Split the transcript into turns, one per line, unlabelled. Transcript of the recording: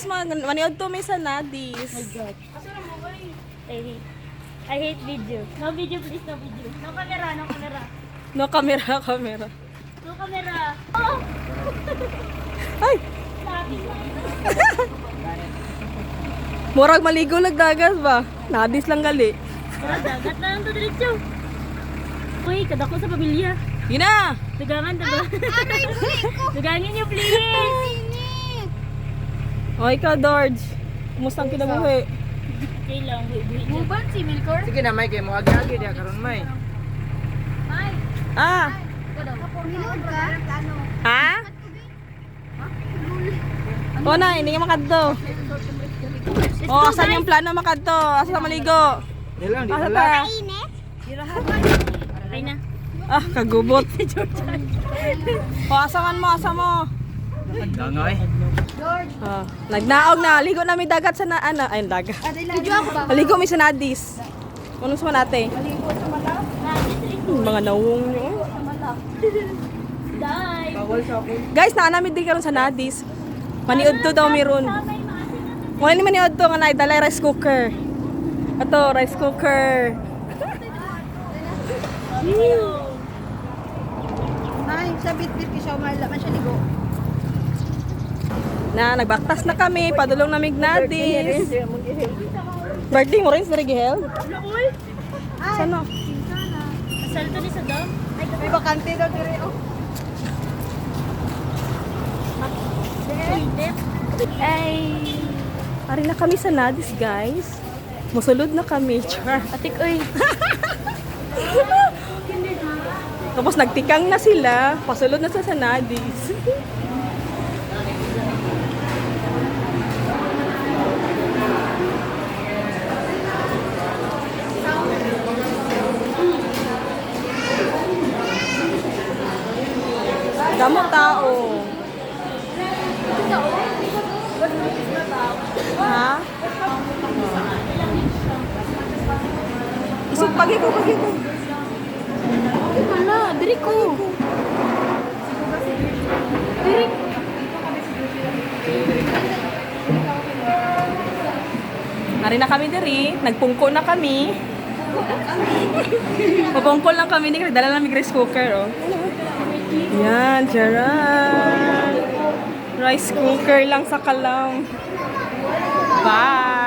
Nadis, maniod to may sa Nadis.
My God. I hate video. No video, please. No video. No camera. No camera.
No, camera.
No camera. Oh!
Ay!
Lapis.
Murag maligo nagdagas ba? Nadis lang gali.
Tara, dagat na lang to diretso. Uy, kadako sa pamilya.
Yun na!
Dagangan, diba? Ano yung buhay ko? Dagangin niyo, please.
O, ikaw, George. Kumusta ang kinabuhi?
Okay lang, buhay niya.
Muban si Milkor?
Sige na, May, kayo mo agi-agi diya karon May.
Ay,
Ah!
Milkor ka? Ano?
Ha? O na, hindi ka makadto. O, asan yung plano makadto? Asa maligo?
Di lang, di
Asa
lang.
ta?
Okay na.
Ah, kagubot. O, asaman mo, asa mo.
Dangoy.
Ah, nagnaog na. Ligo namin dagat sa ano. Ay, dagat.
Video ako ba?
Maligo mi sa Nadis. Anong sa natin? Mga nawong nyo.
Die.
Bawal sa ako.
Guys, naanamid din karon sa Nadis. Maniod to daw meron. Wala ni maniod to nga naidala rice cooker. Ito, rice cooker.
Ay, sa bit-bit siya, marla man siya ligo.
Na, nagbaktas na kami. Padulong na mig Nadis. Birthday mo rin sa Rigihel? Saan o?
Asal to ni sa dam. Ay,
May bakante daw dire oh.
Ay.
Ari na kami sa Nadis, guys. Musulod na kami. Char.
Atik, uy.
Tapos nagtikang na sila. Pasulod na sa Nadis. Damo tao. Ha? Isog pagi ko. Wala, diri ko. Diri. Nari na kami diri, nagpungko na kami. Mapungkol lang kami ni dala lang rice cooker oh. Yan, charan. Rice cooker lang sa Kalam. Bye.